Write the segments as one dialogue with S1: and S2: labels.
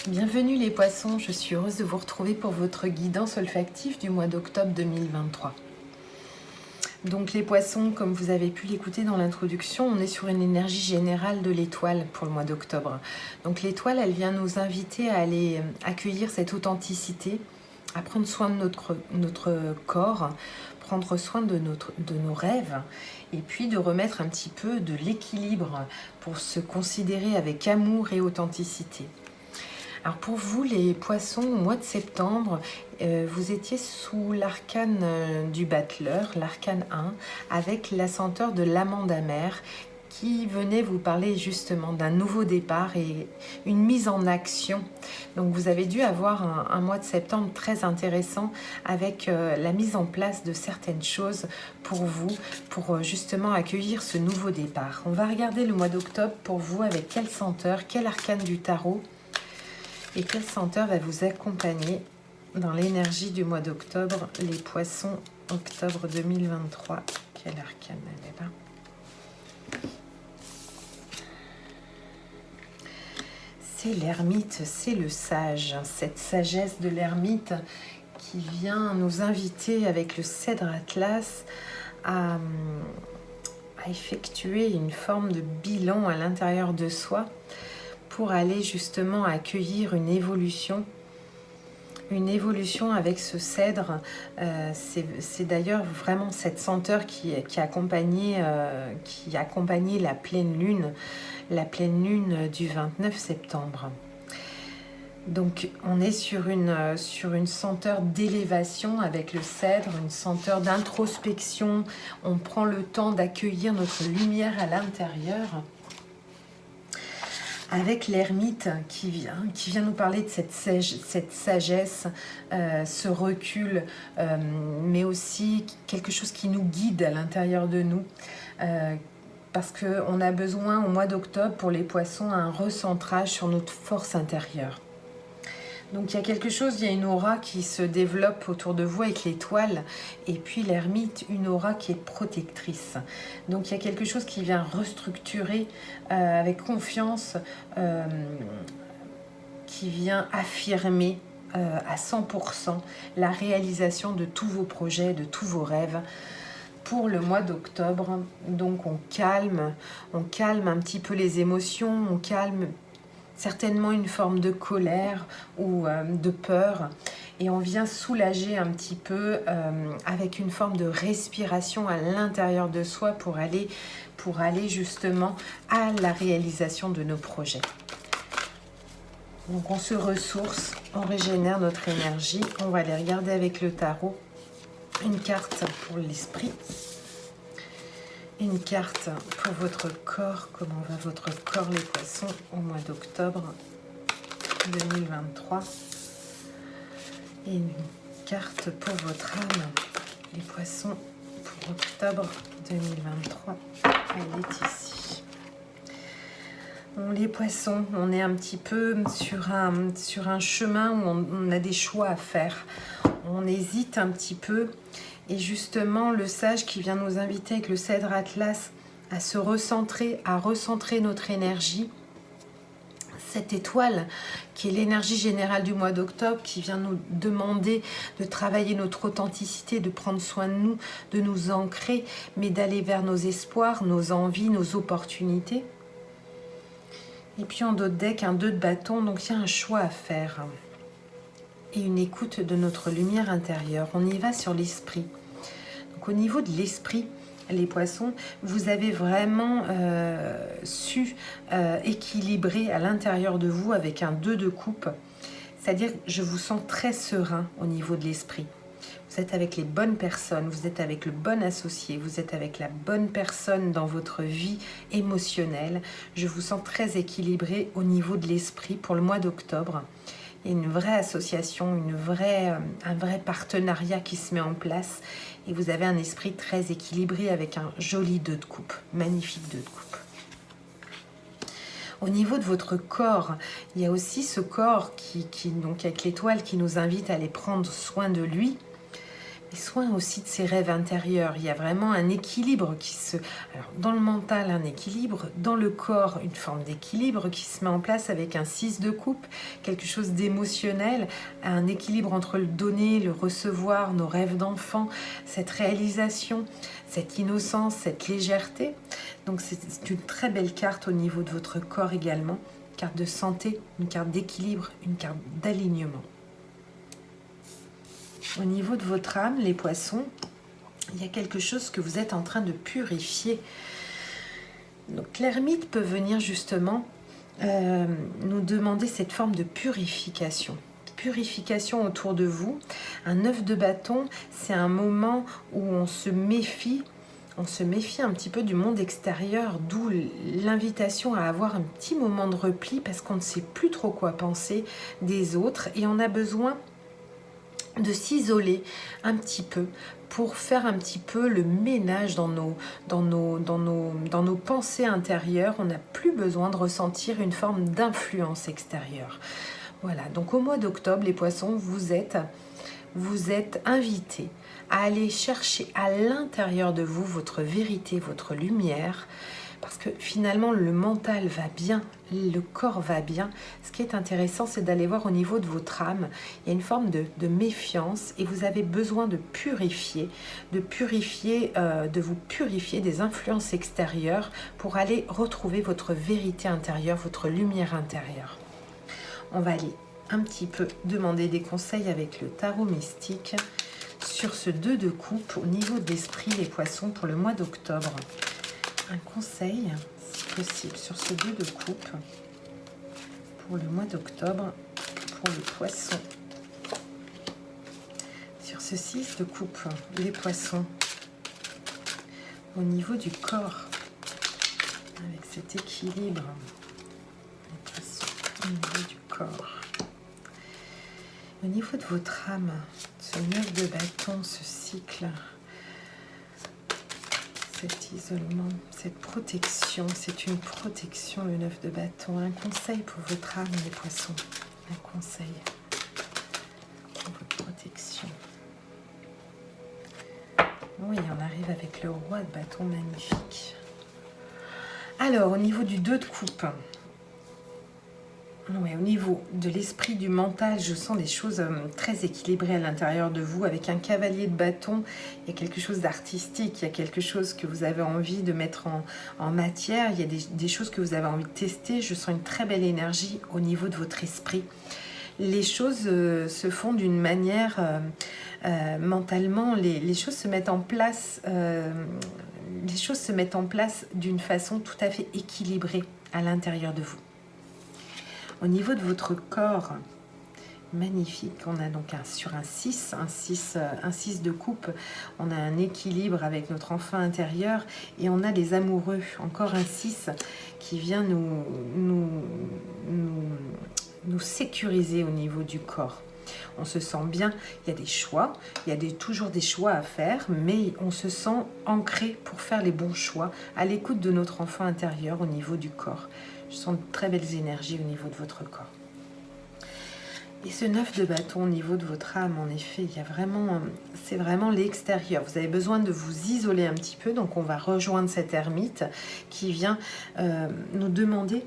S1: Bienvenue les poissons, je suis heureuse de vous retrouver pour votre guidance olfactive du mois d'octobre 2023. Donc les poissons, comme vous avez pu l'écouter dans l'introduction, on est sur une énergie générale de l'étoile pour le mois d'octobre. Donc l'étoile, elle vient nous inviter à aller accueillir cette authenticité, à prendre soin de notre corps, prendre soin de nos rêves et puis de remettre un petit peu de l'équilibre pour se considérer avec amour et authenticité. Alors pour vous les poissons, au mois de septembre, vous étiez sous l'arcane du battleur, l'arcane 1, avec la senteur de l'amande amère qui venait vous parler justement d'un nouveau départ et une mise en action. Donc vous avez dû avoir un mois de septembre très intéressant avec la mise en place de certaines choses pour vous, pour justement accueillir ce nouveau départ. On va regarder le mois d'octobre pour vous avec quelle senteur, quel arcane du tarot et quelle senteur va vous accompagner dans l'énergie du mois d'octobre, les poissons, octobre 2023. Quel arcane elle est là? C'est l'ermite, c'est le sage, cette sagesse de l'ermite qui vient nous inviter avec le cèdre Atlas à effectuer une forme de bilan à l'intérieur de soi pour aller justement accueillir une évolution avec ce cèdre. C'est d'ailleurs vraiment cette senteur qui accompagnait la pleine lune du 29 septembre. Donc on est sur une senteur d'élévation avec le cèdre, une senteur d'introspection. On prend le temps d'accueillir notre lumière à l'intérieur. Avec l'ermite qui vient nous parler de cette sagesse, ce recul, mais aussi quelque chose qui nous guide à l'intérieur de nous. Parce qu'on a besoin au mois d'octobre pour les poissons un recentrage sur notre force intérieure. Donc il y a quelque chose, il y a une aura qui se développe autour de vous avec l'étoile et puis l'ermite, une aura qui est protectrice. Donc il y a quelque chose qui vient restructurer avec confiance, qui vient affirmer à 100% la réalisation de tous vos projets, de tous vos rêves pour le mois d'octobre. Donc on calme un petit peu les émotions, on calme certainement une forme de colère ou de peur et on vient soulager un petit peu avec une forme de respiration à l'intérieur de soi pour aller justement à la réalisation de nos projets. Donc on se ressource, on régénère notre énergie. On va aller regarder avec le tarot une carte pour l'esprit, une carte pour votre corps. Comment va votre corps les poissons au mois d'octobre 2023 et une carte pour votre âme les poissons pour octobre 2023. Elle est ici. Bon, les poissons, on est un petit peu sur un chemin où on a des choix à faire. On hésite un petit peu. Et justement, le sage qui vient nous inviter avec le cèdre Atlas à se recentrer, à recentrer notre énergie. Cette étoile qui est l'énergie générale du mois d'octobre, qui vient nous demander de travailler notre authenticité, de prendre soin de nous, de nous ancrer, mais d'aller vers nos espoirs, nos envies, nos opportunités. Et puis en d'autres decks, un 2 de bâton, donc il y a un choix à faire. Et une écoute de notre lumière intérieure. On y va sur l'esprit. Donc au niveau de l'esprit, les poissons, vous avez vraiment su équilibrer à l'intérieur de vous avec un 2 de coupe. C'est-à-dire que je vous sens très serein au niveau de l'esprit. Vous êtes avec les bonnes personnes, vous êtes avec le bon associé, vous êtes avec la bonne personne dans votre vie émotionnelle. Je vous sens très équilibré au niveau de l'esprit pour le mois d'octobre. Il y a une vraie association, un vrai partenariat qui se met en place et vous avez un esprit très équilibré avec un joli 2 de coupe, magnifique 2 de coupe. Au niveau de votre corps, il y a aussi ce corps donc avec l'étoile qui nous invite à aller prendre soin de lui. et soin aussi de ses rêves intérieurs. Il y a vraiment un équilibre qui se... Alors, dans le mental, un équilibre. Dans le corps, une forme d'équilibre qui se met en place avec un 6 de coupe. Quelque chose d'émotionnel. Un équilibre entre le donner, le recevoir, nos rêves d'enfant. Cette réalisation, cette innocence, cette légèreté. Donc, c'est une très belle carte au niveau de votre corps également. Une carte de santé, une carte d'équilibre, une carte d'alignement. Au niveau de votre âme, les poissons, il y a quelque chose que vous êtes en train de purifier. Donc l'ermite peut venir justement nous demander cette forme de purification. Purification autour de vous. Un 9 de bâton, c'est un moment où on se méfie un petit peu du monde extérieur, d'où l'invitation à avoir un petit moment de repli parce qu'on ne sait plus trop quoi penser des autres et on a besoin de s'isoler un petit peu pour faire un petit peu le ménage dans nos pensées intérieures. On n'a plus besoin de ressentir une forme d'influence extérieure. Voilà, donc au mois d'octobre, les poissons, vous êtes invités à aller chercher à l'intérieur de vous votre vérité, votre lumière, parce que finalement le mental va bien, le corps va bien. Ce qui est intéressant, c'est d'aller voir au niveau de votre âme. Il y a une forme de méfiance et vous avez besoin de vous purifier des influences extérieures pour aller retrouver votre vérité intérieure, votre lumière intérieure. On va aller un petit peu demander des conseils avec le tarot mystique sur ce 2 de coupe au niveau de l'esprit, les poissons, pour le mois d'octobre. Un conseil, si possible, sur ce 2 de coupe pour le mois d'octobre pour les poissons. Sur ce 6 de coupe, les poissons, au niveau du corps, avec cet équilibre, les poissons, au niveau du corps. Au niveau de votre âme, ce 9 de bâton, ce cycle, cet isolement, cette protection, c'est une protection, le 9 de bâton. Un conseil pour votre âme, les poissons. Un conseil pour votre protection. Oui, on arrive avec le roi de bâton, magnifique. Alors, au niveau du 2 de coupe, oui, au niveau de l'esprit, du mental, je sens des choses très équilibrées à l'intérieur de vous. Avec un cavalier de bâton, il y a quelque chose d'artistique, il y a quelque chose que vous avez envie de mettre en matière, il y a des choses que vous avez envie de tester. Je sens une très belle énergie au niveau de votre esprit. Les choses se font d'une manière, mentalement, les choses se mettent en place, d'une façon tout à fait équilibrée à l'intérieur de vous. Au niveau de votre corps, magnifique, on a donc sur un 6 de coupe, on a un équilibre avec notre enfant intérieur et on a les amoureux, encore un 6 qui vient nous sécuriser au niveau du corps. On se sent bien, il y a des choix, il y a toujours des choix à faire, mais on se sent ancré pour faire les bons choix, à l'écoute de notre enfant intérieur au niveau du corps. Je sens de très belles énergies au niveau de votre corps. Et ce 9 de bâton au niveau de votre âme, en effet, c'est vraiment l'extérieur. Vous avez besoin de vous isoler un petit peu, donc on va rejoindre cet ermite qui vient nous demander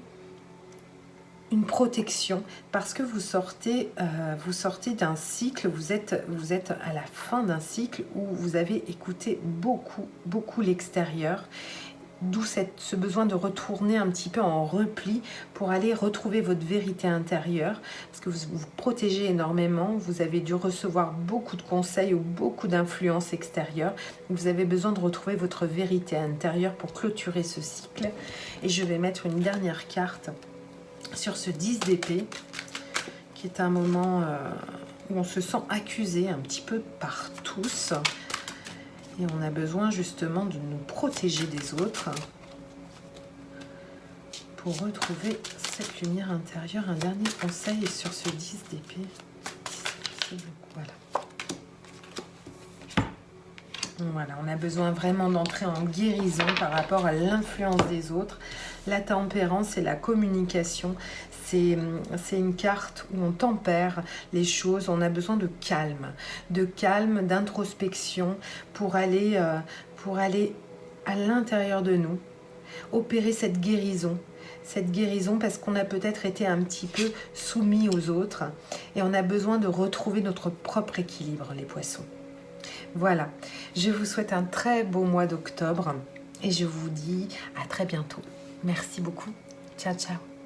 S1: une protection parce que vous sortez d'un cycle, vous êtes à la fin d'un cycle où vous avez écouté beaucoup l'extérieur. D'où ce besoin de retourner un petit peu en repli pour aller retrouver votre vérité intérieure. Parce que vous vous protégez énormément, vous avez dû recevoir beaucoup de conseils ou beaucoup d'influences extérieures. Vous avez besoin de retrouver votre vérité intérieure pour clôturer ce cycle. Et je vais mettre une dernière carte sur ce 10 d'épée, qui est un moment où on se sent accusé un petit peu par tous. Et on a besoin justement de nous protéger des autres pour retrouver cette lumière intérieure. Un dernier conseil sur ce 10 d'épée. Voilà. Voilà, on a besoin vraiment d'entrer en guérison par rapport à l'influence des autres. La tempérance, c'est la communication. C'est une carte où on tempère les choses. On a besoin de calme, d'introspection pour aller à l'intérieur de nous, opérer cette guérison parce qu'on a peut-être été un petit peu soumis aux autres et on a besoin de retrouver notre propre équilibre, les poissons. Voilà, je vous souhaite un très beau mois d'octobre et je vous dis à très bientôt. Merci beaucoup. Ciao, ciao.